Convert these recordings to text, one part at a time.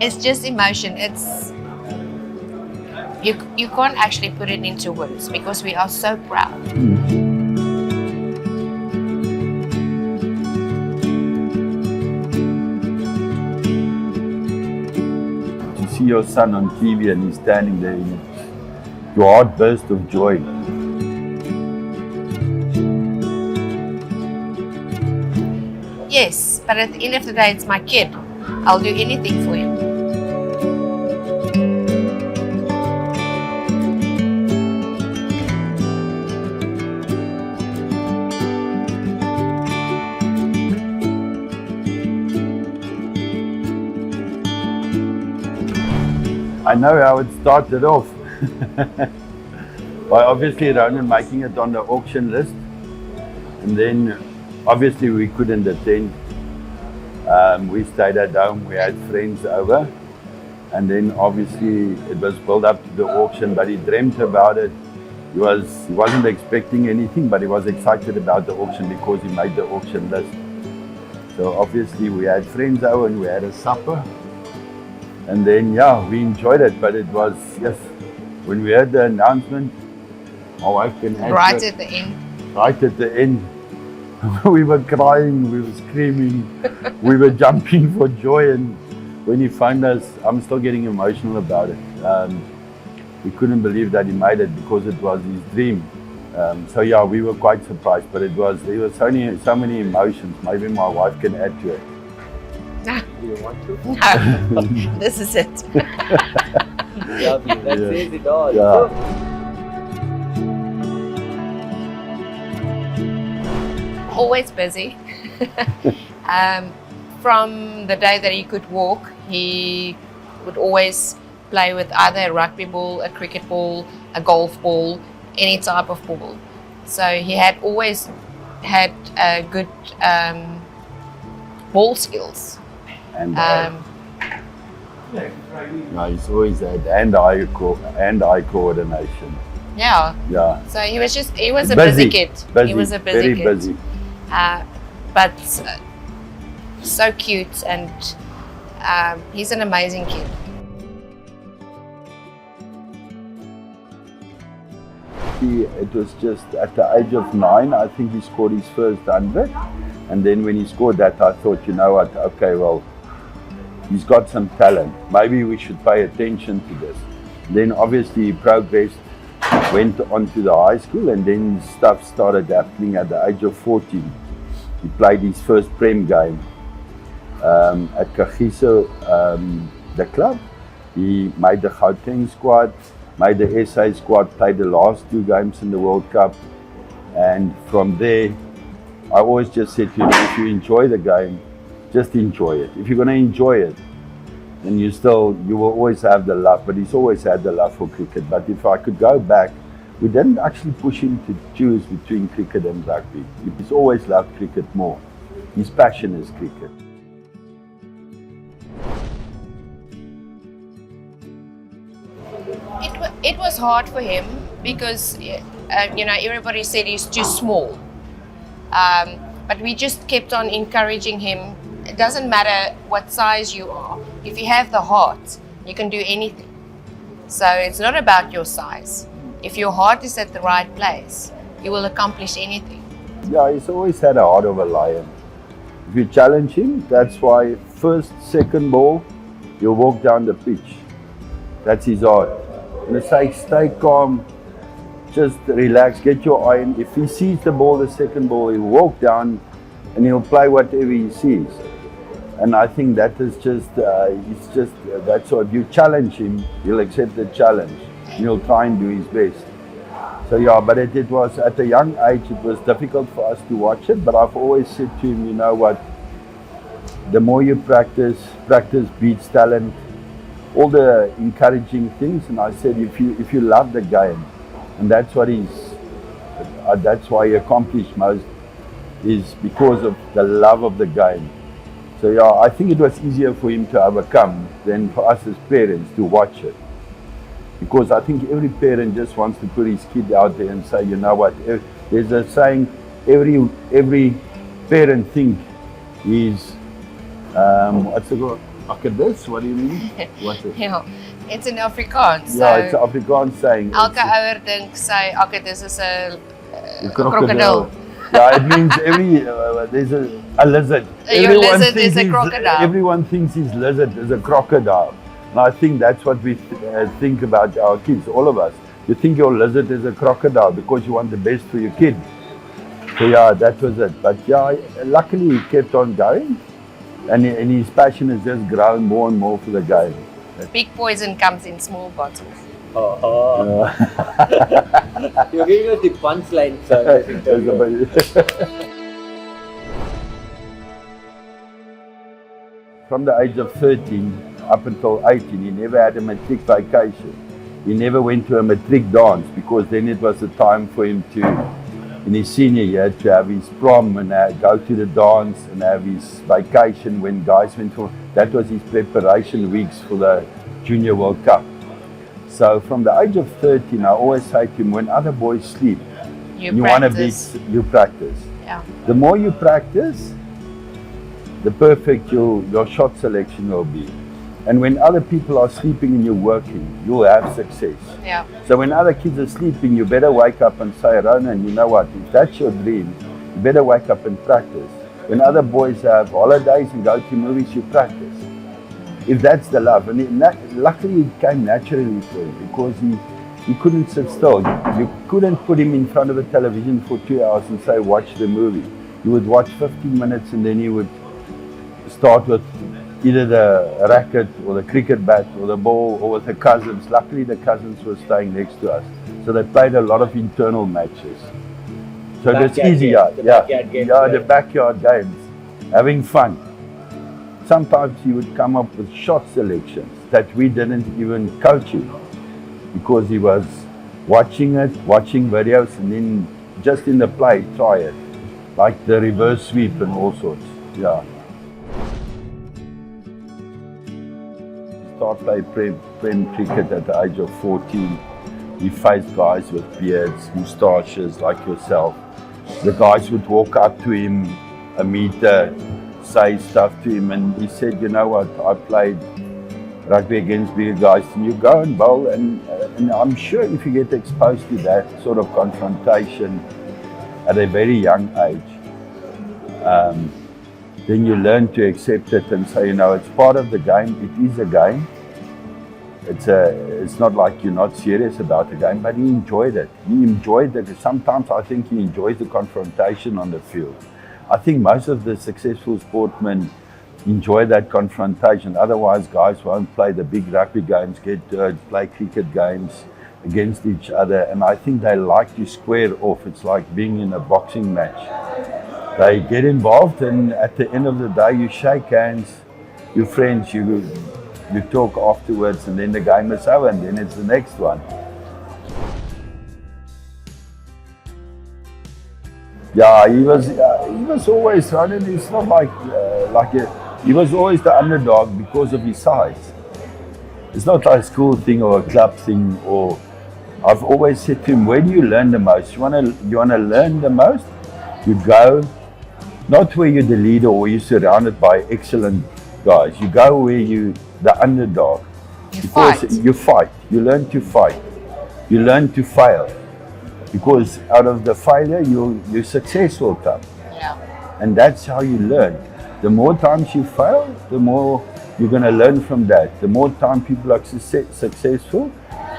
It's just emotion. It's you can't actually put it into words because we are so proud. To see your son on TV and he's standing there, your heart bursts of joy. Yes, but at the end of the day, it's my kid. I'll do anything for him. I know how it started off. By obviously Ronan making it on the auction list, and then obviously we couldn't attend. We stayed at home, we had friends over, and then obviously it was built up to the auction, but he dreamt about it. He wasn't expecting anything, but he was excited about the auction because he made the auction list. So obviously we had friends over and we had a supper. And then, yeah, we enjoyed it, but it was, yes, when we heard the announcement, my wife can add Right at the end. Right at the end, we were crying, we were screaming, we were jumping for joy. And when he found us, I'm still getting emotional about it. We couldn't believe that he made it because it was his dream. So yeah, we were quite surprised, but there were so many emotions. Maybe my wife can add to it. No. Do you want to? No, this is it. Lovely. That says it all. Yeah. Always busy. From the day that he could walk, he would always play with either a rugby ball, a cricket ball, a golf ball, any type of ball. So he had always had good ball skills. And he's always had hand-eye coordination. Yeah. Yeah. So he was a busy kid. He was a busy very kid. busy. But so cute, and he's an amazing kid. It was just at the age of 9, I think he scored his first 100. And then when he scored that, I thought, you know what, okay, well, he's got some talent. Maybe we should pay attention to this. Then obviously he progressed, went on to the high school, and then stuff started happening at the age of 14. He played his first Prem game at Kagiso, the club. He made the Gauteng squad, made the SA squad, played the last 2 games in the World Cup. And from there, I always just said to him, if you enjoy the game, just enjoy it. If you're going to enjoy it, then you will always have the love. But he's always had the love for cricket. But if I could go back, we didn't actually push him to choose between cricket and rugby. He's always loved cricket more. His passion is cricket. It was hard for him because everybody said he's too small. But we just kept on encouraging him. It doesn't matter what size you are. If you have the heart, you can do anything. So it's not about your size. If your heart is at the right place, you will accomplish anything. Yeah, he's always had a heart of a lion. If you challenge him, that's why first, second ball, you'll walk down the pitch. That's his heart. And it's like, stay calm, just relax, get your eye in. If he sees the ball, the second ball, he'll walk down and he'll play whatever he sees. And I think that is that's what, if you challenge him, he'll accept the challenge. And he'll try and do his best. So yeah, but it was, at a young age, it was difficult for us to watch it, but I've always said to him, you know what, the more you practice beats talent, all the encouraging things. And I said, if you love the game, and that's what that's why he accomplished most, is because of the love of the game. So yeah, I think it was easier for him to overcome than for us as parents to watch it. Because I think every parent just wants to put his kid out there and say, you know what, there's a saying, every parent thinks he's, Akkedis, what do you mean? What's it? Ja, it's in Afrikaans. Yeah, it's an Afrikaans saying. Elke ouer dink sy akkedis is 'n a krokodil. Yeah, it means there's a lizard. Your lizard is a crocodile. Everyone thinks his lizard is a crocodile. And I think that's what we think about our kids, all of us. You think your lizard is a crocodile because you want the best for your kid. So yeah, that was it. But yeah, luckily he kept on going. And his passion has just grown more and more for the game. Big poison comes in small bottles. You're giving us the punchline, sir. From the age of 13 up until 18, he never had a matric vacation. He never went to a matric dance because then it was the time for him to, in his senior year, to have his prom and go to the dance and have his vacation when guys went for, that was his preparation weeks for the Junior World Cup. So from the age of 13, I always say to him, when other boys sleep, you want to be, you practice. Yeah. The more you practice, the perfect your shot selection will be. And when other people are sleeping and you're working, you'll have success. Yeah. So when other kids are sleeping, you better wake up and say, Ronan, you know what, if that's your dream, you better wake up and practice. When other boys have holidays and go to movies, you practice. If that's the love. And luckily it came naturally for him because he couldn't sit still. You couldn't put him in front of a television for 2 hours and say, watch the movie. You would watch 15 minutes and then he would start with either the racket or the cricket bat or the ball or with the cousins. Luckily the cousins were staying next to us. So they played a lot of internal matches. So it's easier. The backyard games. Having fun. Sometimes he would come up with shot selections that we didn't even coach him because he was watching videos and then just in the play try it. Like the reverse sweep and all sorts. Yeah. Started playing cricket at the age of 14. He faced guys with beards, moustaches like yourself. The guys would walk up to him a meter, say stuff to him, and he said, you know what, I played rugby against bigger guys and you go and bowl, and I'm sure if you get exposed to that sort of confrontation at a very young age, then you learn to accept it and say, you know, it's part of the game, it is a game. It's not like you're not serious about the game, but he enjoyed it. He enjoyed it. Sometimes I think he enjoys the confrontation on the field. I think most of the successful sportsmen enjoy that confrontation. Otherwise, guys won't play the big rugby games, play cricket games against each other. And I think they like to square off. It's like being in a boxing match. They get involved, and at the end of the day, you shake hands, you're friends, you talk afterwards, and then the game is over, and then it's the next one. Yeah, he was always running. It's not he was always the underdog because of his size. It's not like a school thing or a club thing. Or I've always said to him, where do you learn the most? You wanna learn the most? You go not where you're the leader or you're surrounded by excellent guys. You go where you the underdog. You fight. You learn to fight. You learn to fail. Because out of the failure, your success will come. Yeah. And that's how you learn. The more times you fail, the more you're going to learn from that. The more time people are successful,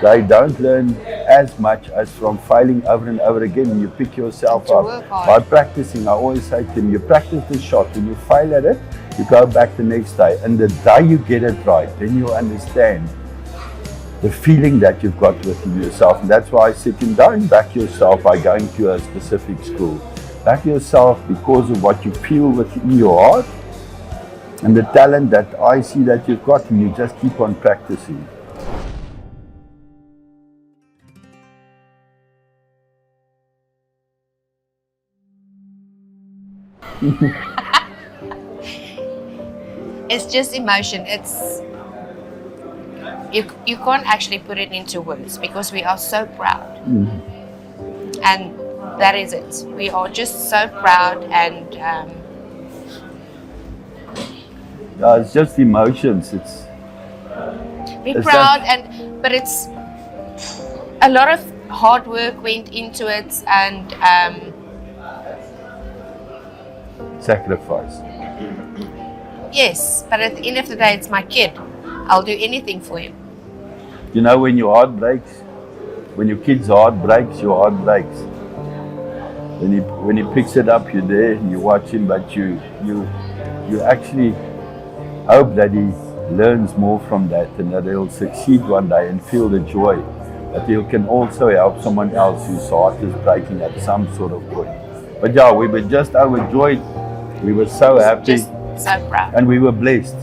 they don't learn as much as from failing over and over again. You pick yourself up by practicing. I always say to them, you practice the shot. When you fail at it, you go back the next day. And the day you get it right, then you'll understand the feeling that you've got within yourself. And that's why I said to him, don't back yourself by going to a specific school. Back yourself because of what you feel within your heart and the talent that I see that you've got, and you just keep on practicing. It's just emotion. You can't actually put it into words because we are so proud. And that is it. We are just so proud, and It's just emotions. Be Is proud, but it's a lot of hard work went into it, and sacrifice. yes, but at the end of the day, it's my kid. I'll do anything for him. You know, when your heart breaks, when your kid's heart breaks, your heart breaks. When he picks it up, you're there, you watch him, but you actually hope that he learns more from that and that he'll succeed one day and feel the joy. That he can also help someone else whose heart is breaking at some sort of point. But yeah, we were just overjoyed. We were so happy. Just so proud. And we were blessed.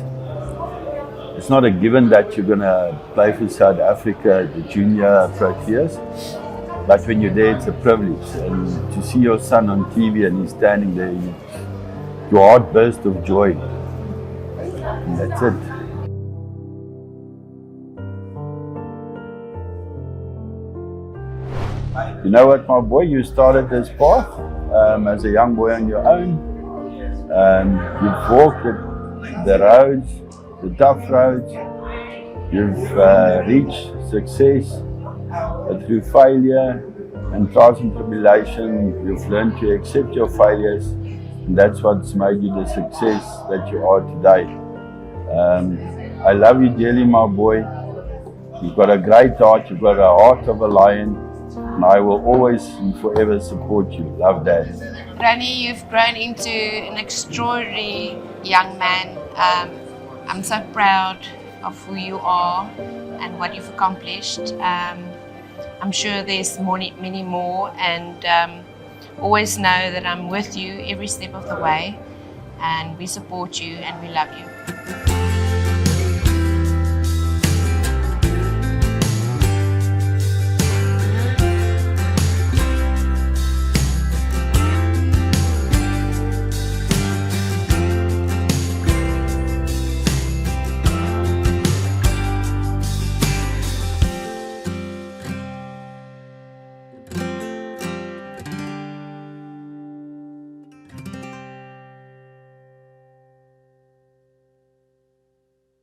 It's not a given that you're going to play for South Africa, the junior proteas. But when you're there, it's a privilege. And to see your son on TV and he's standing there, your heart bursts of joy. And that's it. You know what, my boy, you started this path as a young boy on your own. You've walked the roads, the tough roads. You've reached success through failure and trials and tribulation. You've learned to accept your failures, and that's what's made you the success that you are today. I love you dearly, my boy. You've got a great heart. You've got a heart of a lion. And I will always and forever support you. Love, Dad. Ronnie, you've grown into an extraordinary young man. I'm so proud of who you are and what you've accomplished. I'm sure there's many more, and always know that I'm with you every step of the way, and we support you and we love you.